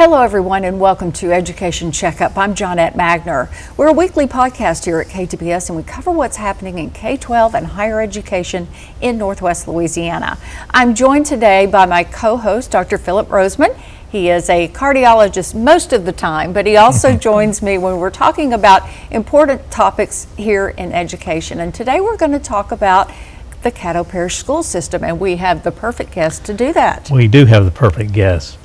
Hello everyone and welcome to Education Checkup. I'm Johnette Magner. We're a weekly podcast here at KTPS and we cover what's happening in K-12 and higher education in Northwest Louisiana. I'm joined today by my co-host, Dr. Philip Roseman. He is a cardiologist most of the time, but he also joins me when we're talking about important topics here in education. And today we're going to talk about the Caddo Parish school system, and we have the perfect guest to do that. We do have the perfect guest.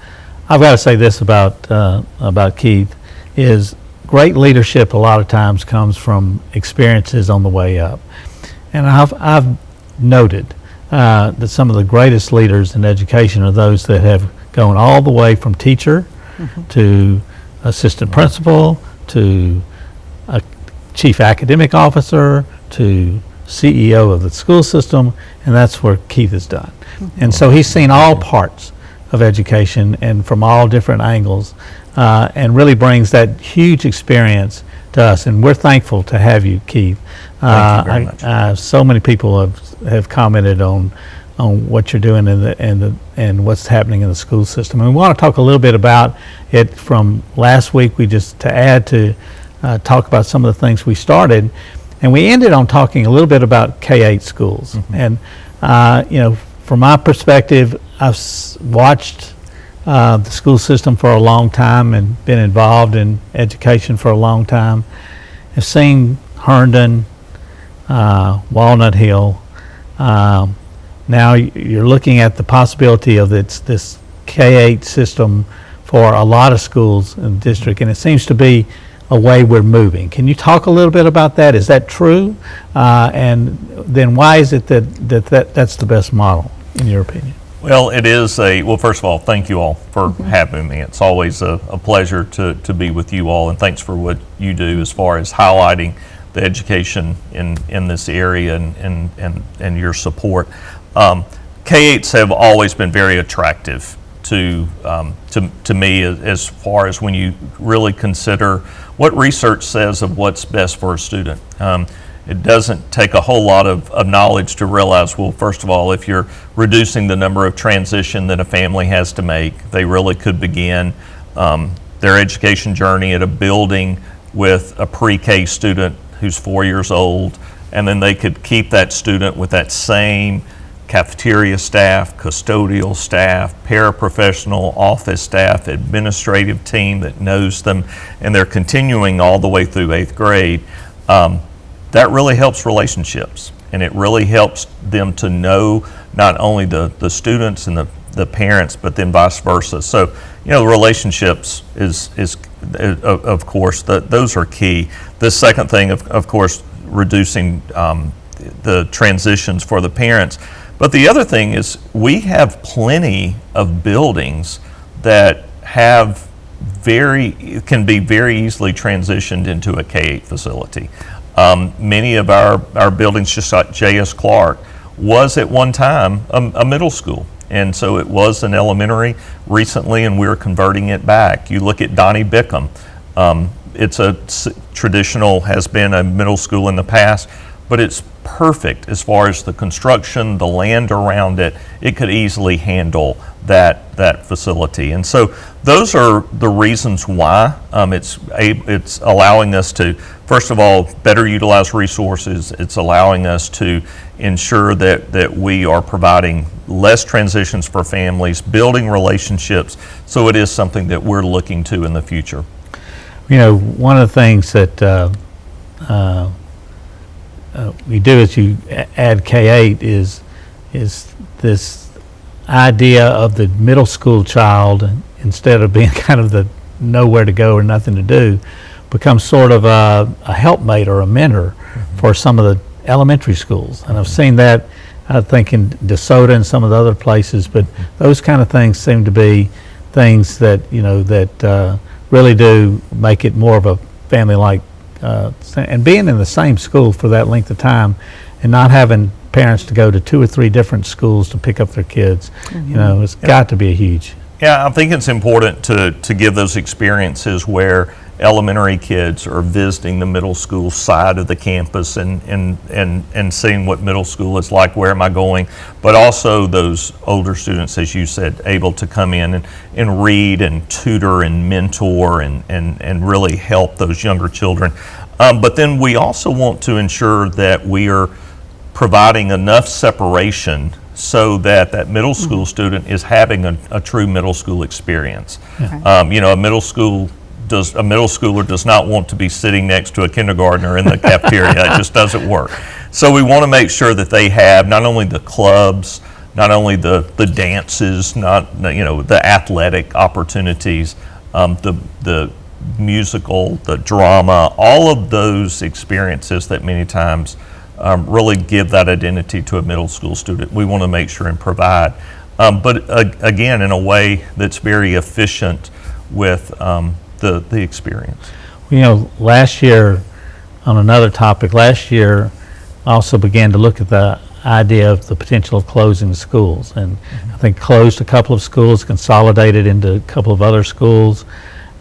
I've got to say this about Keith, is great leadership a lot of times comes from experiences on the way up. And I've noted that some of the greatest leaders in education are those that have gone all the way from teacher to assistant principal to a chief academic officer to CEO of the school system, and that's where Keith has done. And so he's seen all parts of education and from all different angles, and really brings that huge experience to us. And we're thankful to have you, Keith. Thank you very much. So many people have commented on what you're doing and what's happening in the school system. And we want to talk a little bit about it from last week. We just to add to talk about some of the things we started, and we ended on talking a little bit about K-8 schools. And from my perspective, I've watched the school system for a long time and been involved in education for a long time. I've seen Herndon, Walnut Hill. Now you're looking at the possibility of this K-8 system for a lot of schools in the district, and it seems to be a way we're moving. Can you talk a little bit about that? Is that true? And then why is it that's the best model, in your opinion? Well, it is well, first of all, thank you all for having me. It's always a pleasure to be with you all, and thanks for what you do as far as highlighting the education in this area and your support. K-8s have always been very attractive to me as far as when you really consider what research says of what's best for a student. It doesn't take a whole lot of knowledge to realize, well, first of all, if you're reducing the number of transition that a family has to make, they really could begin their education journey at a building with a pre-K student who's 4 years old, and then they could keep that student with that same cafeteria staff, custodial staff, paraprofessional, office staff, administrative team that knows them, and they're continuing all the way through 8th grade. That really helps relationships, and it really helps them to know not only the students and the parents, but then vice versa. So, the relationships is of course, those are key. The second thing, of course, reducing the transitions for the parents. But the other thing is we have plenty of buildings that can be very easily transitioned into a K-8 facility. Many of our buildings, just like J.S. Clark, was at one time a middle school. And so it was an elementary recently, and we're converting it back. You look at Donnie Bickham. It's a traditional, has been a middle school in the past, but it's perfect as far as the construction, the land around it. It could easily handle that facility. And so those are the reasons why it's allowing us to, first of all, better utilize resources. It's allowing us to ensure that we are providing less transitions for families, building relationships. So it is something that we're looking to in the future. One of the things that we do as you add K-8 is this idea of the middle school child, instead of being kind of the nowhere to go or nothing to do, becomes sort of a helpmate or a mentor for some of the elementary schools. And I've seen that, I think, in DeSoto and some of the other places, but those kind of things seem to be things that, that really do make it more of a family-like, and being in the same school for that length of time and not having parents to go to 2 or 3 different schools to pick up their kids, it's got to be a huge. Yeah, I think it's important to give those experiences where elementary kids are visiting the middle school side of the campus and seeing what middle school is like, where am I going, but also those older students, as you said, able to come in and read and tutor and mentor and really help those younger children. But then we also want to ensure that we are providing enough separation so that middle school student is having a true middle school experience. Okay. You know, a middle schooler does not want to be sitting next to a kindergartner in the cafeteria. It just doesn't work. So we want to make sure that they have not only the clubs, not only the dances, the athletic opportunities, the musical, the drama, all of those experiences that many times really give that identity to a middle school student. We want to make sure and provide, but again, in a way that's very efficient with the experience. You know, last year, on another topic, last year also began to look at the idea of the potential of closing schools, and I think closed a couple of schools, consolidated into a couple of other schools,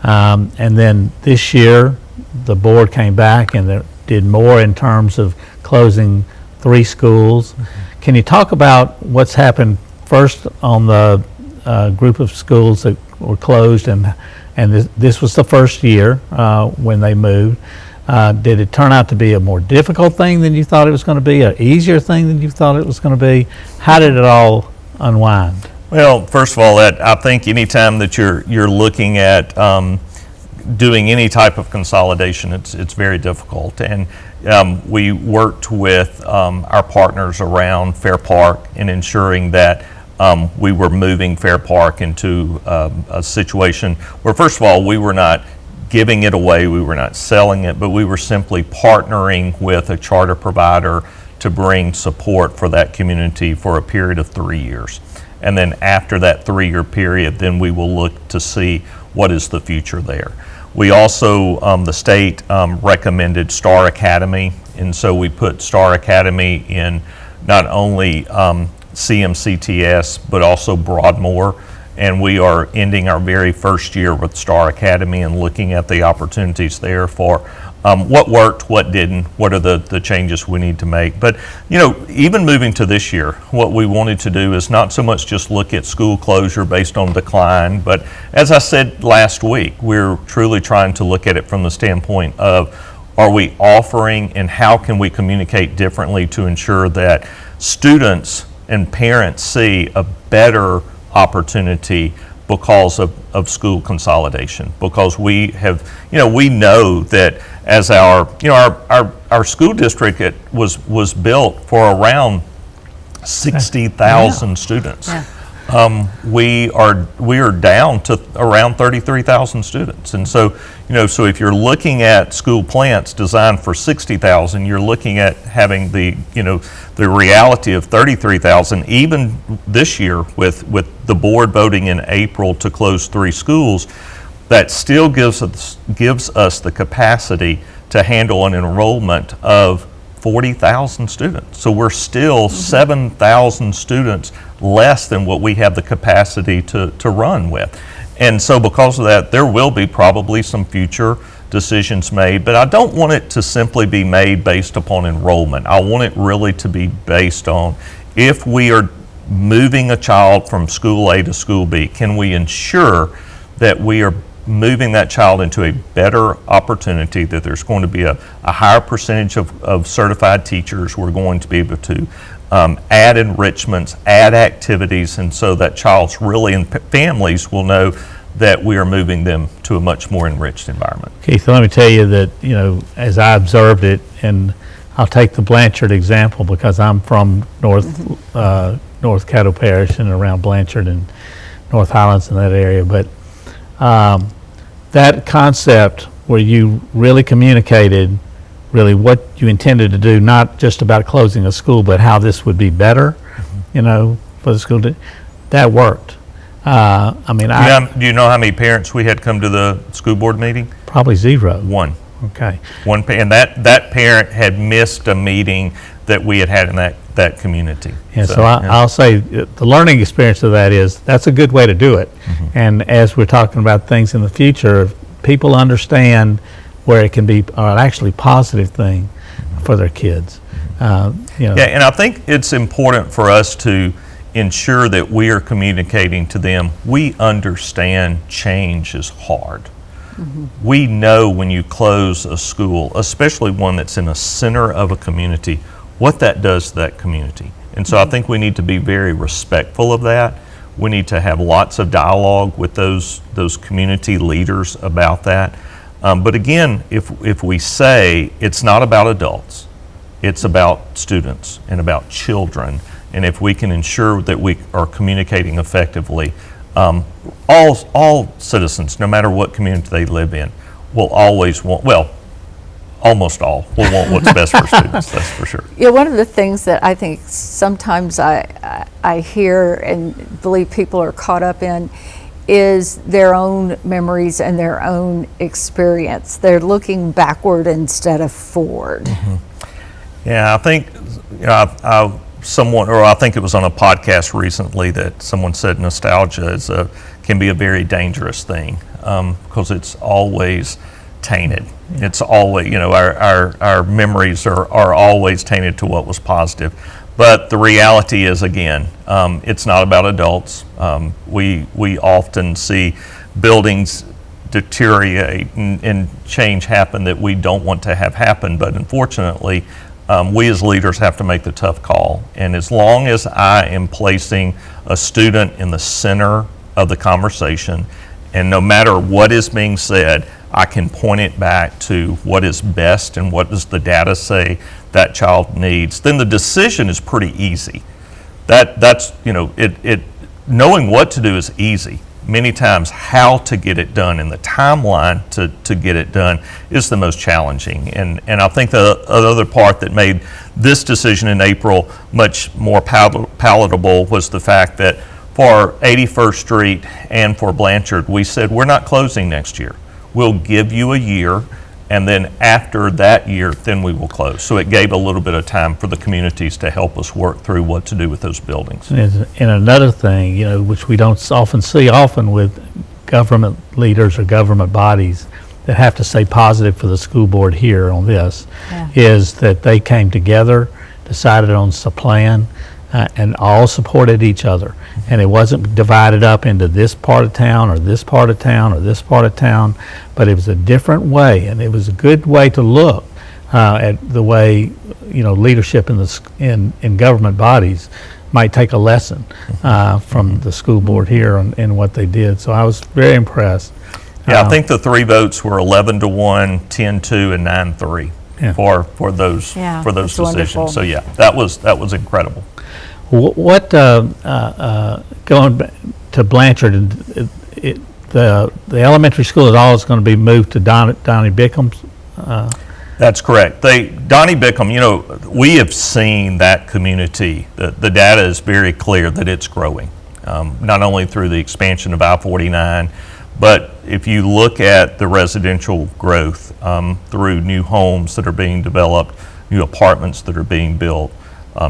and then this year the board came back and they did more in terms of closing 3 schools. Can you talk about what's happened first on the group of schools that were closed, and this was the first year when they moved. Did it turn out to be a more difficult thing than you thought it was going to be, an easier thing than you thought it was going to be? How did it all unwind? Well, first of all, I think anytime that you're looking at doing any type of consolidation, it's very difficult. And we worked with our partners around Fair Park in ensuring that we were moving Fair Park into a situation where, first of all, we were not giving it away, we were not selling it, but we were simply partnering with a charter provider to bring support for that community for a period of 3 years. And then after that 3-year period, then we will look to see what is the future there. We also, the state recommended Star Academy, and so we put Star Academy in not only CMCTS, but also Broadmoor, and we are ending our very first year with Star Academy and looking at the opportunities there for what worked, what didn't, what are the changes we need to make. But, you know, even moving to this year, what we wanted to do is not so much just look at school closure based on decline, but as I said last week, we're truly trying to look at it from the standpoint of, are we offering and how can we communicate differently to ensure that students and parents see a better opportunity because of school consolidation, because we have, we know that as our school district was built for around 60,000 students. Yeah. We are down to around 33,000 students, and so so if you're looking at school plants designed for 60,000, you're looking at having the reality of 33,000. Even this year, with the board voting in April to close 3 schools, that still gives us the capacity to handle an enrollment of 40,000 students. So we're still 7,000 students less than what we have the capacity to run with. And so because of that, there will be probably some future decisions made, but I don't want it to simply be made based upon enrollment. I want it really to be based on, if we are moving a child from school A to school B, can we ensure that we are moving that child into a better opportunity, that there's going to be a higher percentage of certified teachers. We're going to be able to add enrichments, add activities, and so that child's really, and families will know that we are moving them to a much more enriched environment. Keith, let me tell you that, as I observed it, and I'll take the Blanchard example because I'm from North Caddo Parish and around Blanchard and North Highlands in that area, but that concept where you really communicated really what you intended to do, not just about closing a school, but how this would be better, for the school, that worked. Do you know how many parents we had come to the school board meeting? Probably 0. 1. Okay. One, and that parent had missed a meeting that we had in that community. Yeah, so I'll say the learning experience of that is, that's a good way to do it. And as we're talking about things in the future, people understand where it can be an actually positive thing for their kids. Yeah, and I think it's important for us to ensure that we are communicating to them. We understand change is hard. We know when you close a school, especially one that's in a center of a community, what that does to that community. And so I think we need to be very respectful of that. We need to have lots of dialogue with those community leaders about that. But again, if we say it's not about adults, it's about students and about children, and if we can ensure that we are communicating effectively, all citizens, no matter what community they live in, will always want, well, almost all will want what's best for students, that's for sure. Yeah, one of the things that I think sometimes I hear and believe people are caught up in is their own memories and their own experience. They're looking backward instead of forward. Yeah, I think I think it was on a podcast recently that someone said nostalgia can be a very dangerous thing because it's always tainted. It's always, our memories are always tainted to what was positive. But the reality is, again, it's not about adults. We often see buildings deteriorate and change happen that we don't want to have happen. But unfortunately, we as leaders have to make the tough call. And as long as I am placing a student in the center of the conversation, and no matter what is being said, I can point it back to what is best and what does the data say that child needs, then the decision is pretty easy. That's knowing what to do is easy. Many times how to get it done and the timeline to get it done is the most challenging. And I think the other part that made this decision in April much more palatable was the fact that for 81st Street and for Blanchard, we said we're not closing next year. We'll give you a year, and then after that year, then we will close. So it gave a little bit of time for the communities to help us work through what to do with those buildings. And another thing, which we don't often see with government leaders or government bodies that have to say positive for the school board here on this, is that they came together, decided on a plan, and all supported each other. And it wasn't divided up into this part of town or this part of town or this part of town, but it was a different way, and it was a good way to look at the way leadership in government bodies might take a lesson from the school board here and what they did. So I was very impressed. Yeah, I think the three votes were 11-1, 10-2, and 9-3 for those decisions. Wonderful. So yeah, that was incredible. What going to Blanchard, the elementary school is always going to be moved to Donnie Bickham's? That's correct. Donnie Bickham, we have seen that community. The data is very clear that it's growing, not only through the expansion of I-49, but if you look at the residential growth through new homes that are being developed, new apartments that are being built,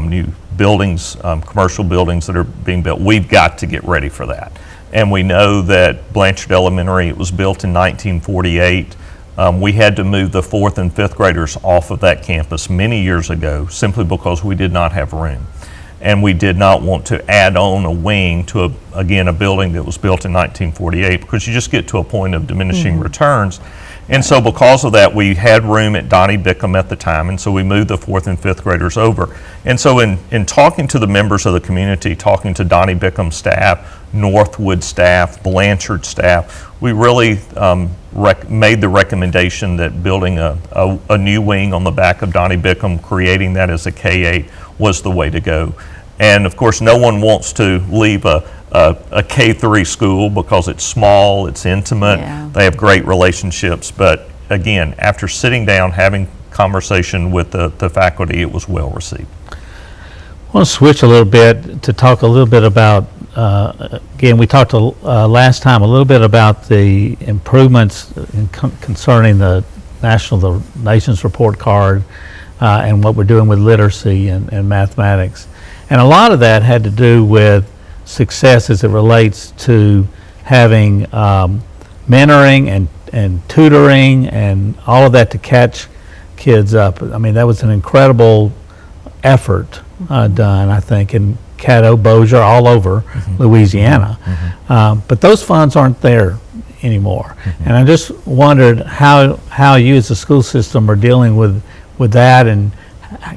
new buildings, commercial buildings that are being built, we've got to get ready for that. And we know that Blanchard Elementary, it was built in 1948. We had to move the 4th and 5th graders off of that campus many years ago simply because we did not have room. And we did not want to add on a wing to, a building that was built in 1948 because you just get to a point of diminishing returns. And so because of that, we had room at Donnie Bickham at the time, and so we moved the 4th and 5th graders over. And so in talking to the members of the community, talking to Donnie Bickham staff, Northwood staff, Blanchard staff, we really made the recommendation that building a new wing on the back of Donnie Bickham, creating that as a K-8 was the way to go. And of course, no one wants to leave a K-3 school because it's small, it's intimate, they have great relationships. But again, after sitting down, having conversation with the faculty, it was well received. I want to switch a little bit to talk a little bit about, again, we talked last time a little bit about the improvements concerning the Nations Report Card and what we're doing with literacy and mathematics. And a lot of that had to do with success as it relates to having mentoring and tutoring and all of that to catch kids up. I mean, that was an incredible effort done, I think, in Caddo, Bossier, all over Louisiana. But those funds aren't there anymore. And I just wondered how you as a school system are dealing with that, and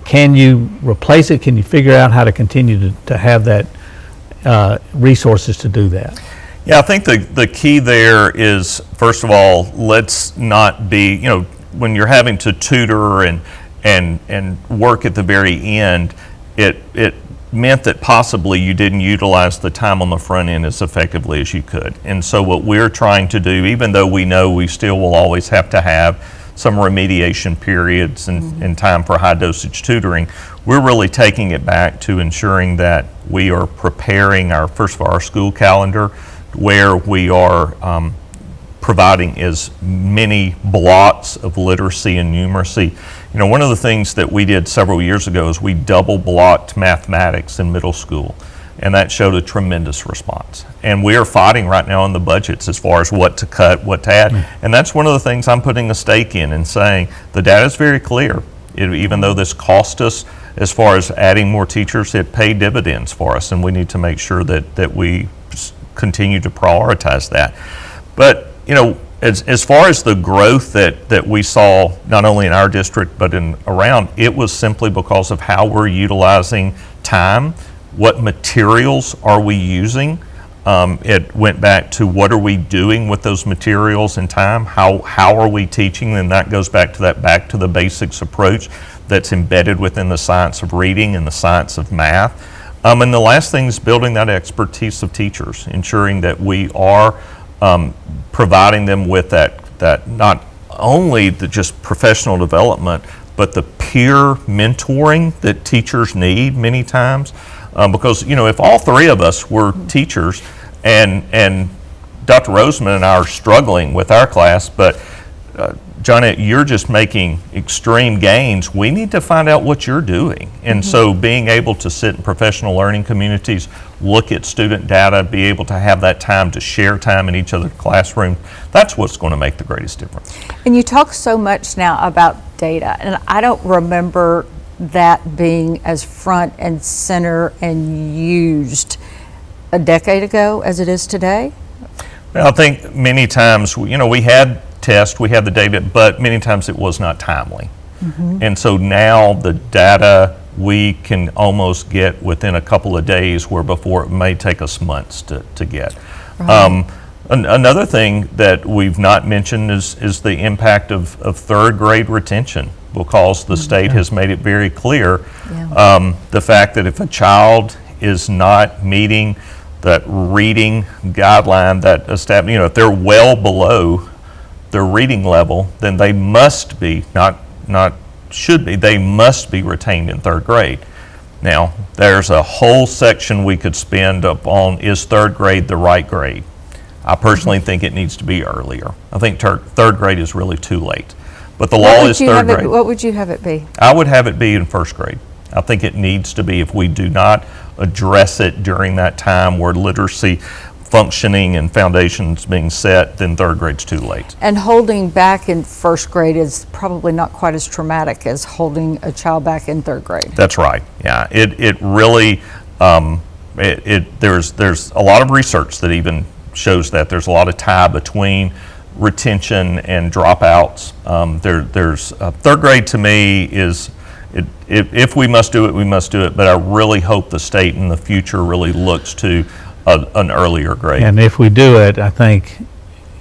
can you replace it? Can you figure out how to continue to have that resources to do that? Yeah, I think the key there is, first of all, let's not be, when you're having to tutor and work at the very end, it meant that possibly you didn't utilize the time on the front end as effectively as you could. And so what we're trying to do, even though we know we still will always have to have some remediation periods and time for high dosage tutoring, we're really taking it back to ensuring that we are preparing our school calendar, where we are providing as many blocks of literacy and numeracy. One of the things that we did several years ago is we double blocked mathematics in middle school, and that showed a tremendous response. And we are fighting right now on the budgets as far as what to cut, what to add. And that's one of the things I'm putting a stake in and saying the data is very clear. Even though this cost us as far as adding more teachers, it paid dividends for us, and we need to make sure that we continue to prioritize that. But as far as the growth that we saw not only in our district but around, it was simply because of how we're utilizing time, what materials are we using. It went back to what are we doing with those materials and time, how are we teaching, and that goes back to that back to the basics approach that's embedded within the science of reading and the science of math. And the last thing is building that expertise of teachers, ensuring that we are providing them with that not only the just professional development, but the peer mentoring that teachers need many times. Because if all three of us were teachers, and Dr. Roseman and I are struggling with our class, but Johnette, you're just making extreme gains. We need to find out what you're doing. And so being able to sit in professional learning communities, look at student data, be able to have that time to share time in each other's classroom, that's what's going to make the greatest difference. And you talk so much now about data, and I don't remember that being as front and center and used a decade ago as it is today? Well, I think many times, we had tests, we had the data, but many times it was not timely. And so now the data we can almost get within a couple of days, where before it may take us months to get. Right. Another thing that we've not mentioned is the impact of third grade retention, because the state has made it very clear the fact that if a child is not meeting that reading guideline that established, if they're well below their reading level, then they must be, not should be, they must be retained in third grade. Now, there's a whole section we could spend up on, is third grade the right grade? I personally think it needs to be earlier. I think third grade is really too late. But the law is third grade. What would you have it be? I would have it be in first grade. I think it needs to be. If we do not address it during that time where literacy functioning and foundations being set, then third grade's too late. And holding back in first grade is probably not quite as traumatic as holding a child back in third grade. That's right. Yeah, it really there's a lot of research that even shows that there's a lot of tie between retention and dropouts. There's third grade to me is, if we must do it, we must do it. But I really hope the state in the future really looks to an earlier grade. And if we do it, I think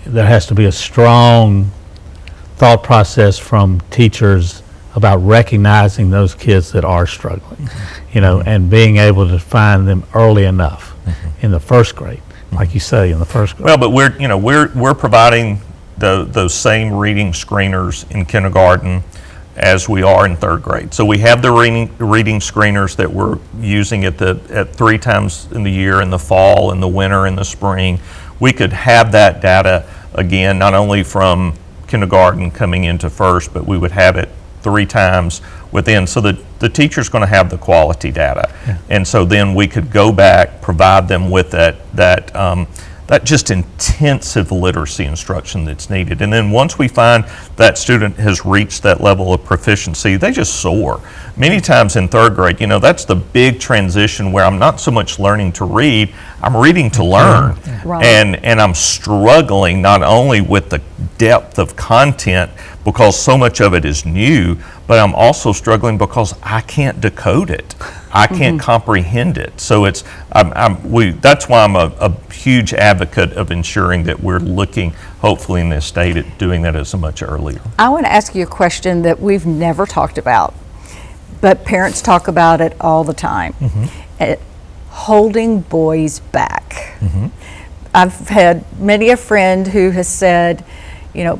there has to be a strong thought process from teachers about recognizing those kids that are struggling, and being able to find them early enough in the first grade, like you say, in the first grade. Well, but we're providing those same reading screeners in kindergarten as we are in third grade. So we have the reading screeners that we're using at 3 times in the year, in the fall, in the winter, in the spring. We could have that data again, not only from kindergarten coming into first, but we would have it 3 times within, so that the teacher's going to have the quality data. Yeah. And so then we could go back, provide them with that that just intensive literacy instruction that's needed. And then once we find that student has reached that level of proficiency, they just soar. Many times in third grade, that's the big transition where I'm not so much learning to read, I'm reading to learn. Right. And I'm struggling not only with the depth of content because so much of it is new, but I'm also struggling because I can't decode it. I can't comprehend it. So that's why I'm a huge advocate of ensuring that we're looking, hopefully in this state, at doing that as much earlier. I want to ask you a question that we've never talked about, but parents talk about it all the time. Holding boys back. I've had many a friend who has said,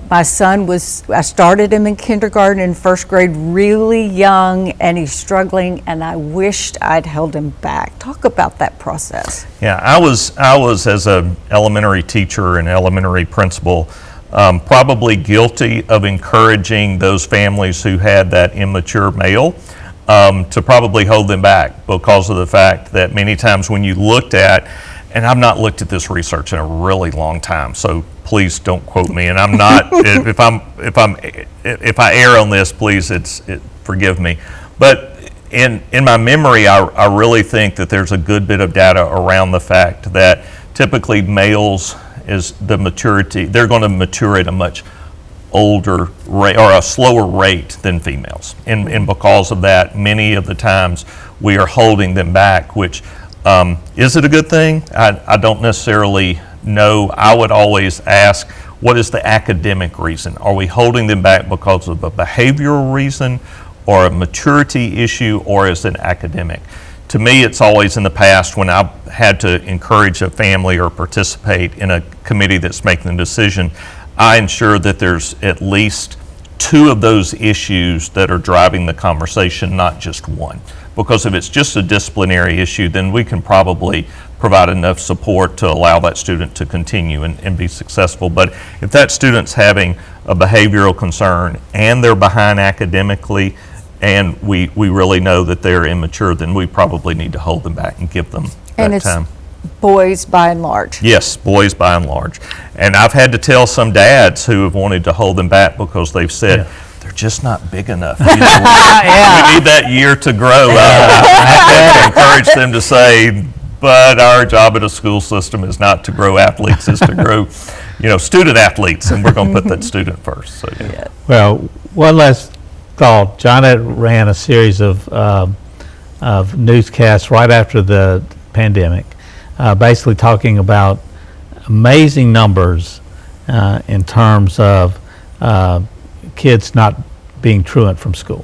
my son I started him in kindergarten and first grade really young, and he's struggling, and I wished I'd held him back. Talk about that process. Yeah, I was as an elementary teacher and elementary principal, probably guilty of encouraging those families who had that immature male to probably hold them back because of the fact that many times when you looked at, and I've not looked at this research in a really long time, so please don't quote me. And I'm not. if I err on this, please, forgive me. But in my memory, I really think that there's a good bit of data around the fact that typically males is the maturity. They're going to mature at a much older rate or a slower rate than females, and because of that, many of the times we are holding them back, which. Is it a good thing? I don't necessarily know. I would always ask, what is the academic reason? Are we holding them back because of a behavioral reason or a maturity issue, or is it academic? To me, it's always in the past when I've had to encourage a family or participate in a committee that's making the decision, I ensure that there's at least two of those issues that are driving the conversation, not just one. Because if it's just a disciplinary issue, then we can probably provide enough support to allow that student to continue and be successful. But if that student's having a behavioral concern and they're behind academically, and we really know that they're immature, then we probably need to hold them back and give them that time. Boys by and large. Yes, boys by and large. And I've had to tell some dads who have wanted to hold them back because they've said, they're just not big enough. We need that year to grow. I have to encourage them to say, but our job at a school system is not to grow athletes, is to grow, student athletes, and we're going to put that student first. So, yeah. Well, one last thought. Johnette ran a series of newscasts right after the pandemic, basically talking about amazing numbers in terms of kids not being truant from school.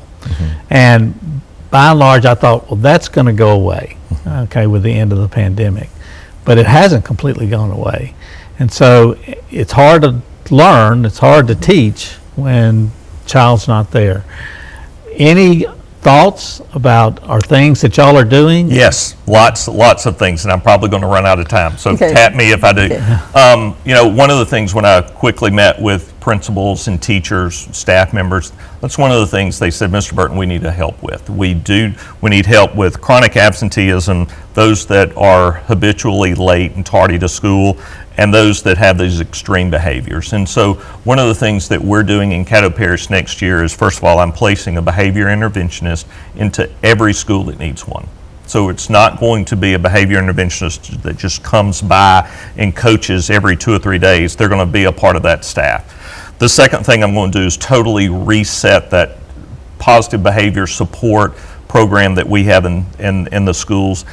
And by and large, I thought, well, that's going to go away, with the end of the pandemic. But it hasn't completely gone away. And so it's hard to learn, it's hard to teach when child's not there. Any thoughts about or things that y'all are doing? Yes, lots of things, and I'm probably going to run out of time, so tap me if I do. One of the things when I quickly met with principals and teachers, staff members, that's one of the things they said, Mr. Burton, we need help with. We need help with chronic absenteeism, those that are habitually late and tardy to school, and those that have these extreme behaviors. And so one of the things that we're doing in Caddo Parish next year is, first of all, I'm placing a behavior interventionist into every school that needs one. So it's not going to be a behavior interventionist that just comes by and coaches every 2 or 3 days. They're going to be a part of that staff. The second thing I'm going to do is totally reset that positive behavior support program that we have in the schools,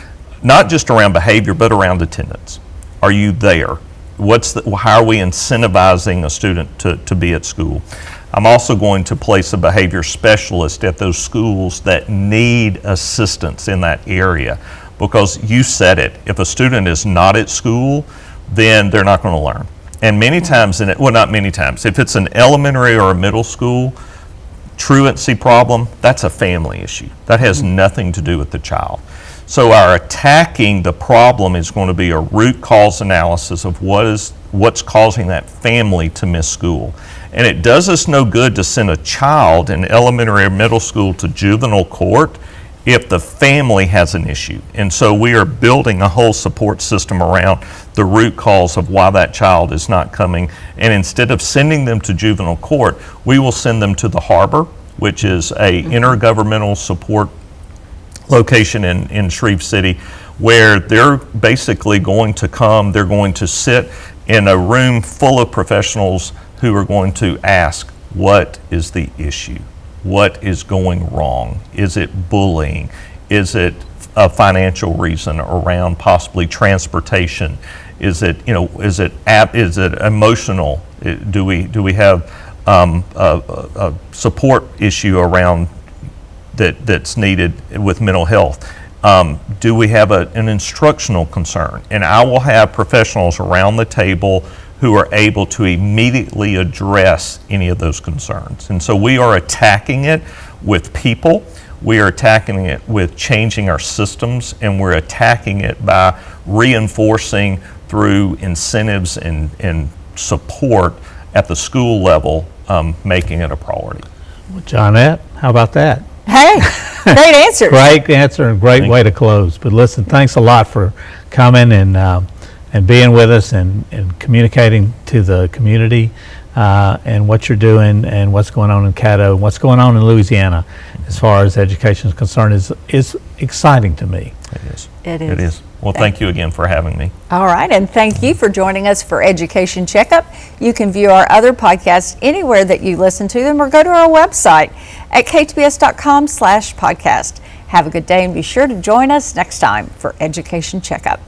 not just around behavior, but around attendance. Are you there? How are we incentivizing a student to be at school? I'm also going to place a behavior specialist at those schools that need assistance in that area, because you said it, if a student is not at school, then they're not going to learn. And many times, not many times, if it's an elementary or a middle school truancy problem, that's a family issue. That has nothing to do with the child. So our attacking the problem is going to be a root cause analysis of what's causing that family to miss school. And it does us no good to send a child in elementary or middle school to juvenile court if the family has an issue. And so we are building a whole support system around the root cause of why that child is not coming. And instead of sending them to juvenile court, we will send them to the Harbor, which is a intergovernmental support location in Shreve City, where they're basically going to come, they're going to sit in a room full of professionals who are going to ask, what is the issue? What is going wrong? Is it bullying? Is it a financial reason around possibly transportation? Is it, is it emotional? Do we have a support issue around that's needed with mental health? Do we have an instructional concern? And I will have professionals around the table who are able to immediately address any of those concerns. And so we are attacking it with people, we are attacking it with changing our systems, and we're attacking it by reinforcing through incentives and support at the school level, making it a priority. Well, Johnette, how about that? Hey, great answer. Great answer and great way to close. But listen, thanks a lot for coming and being with us and communicating to the community and what you're doing and what's going on in Caddo and what's going on in Louisiana as far as education is concerned is exciting to me. It is. It is. It is. Well, thank you again for having me. All right, and thank you for joining us for Education Checkup. You can view our other podcasts anywhere that you listen to them or go to our website at ktbs.com/podcast. Have a good day and be sure to join us next time for Education Checkup.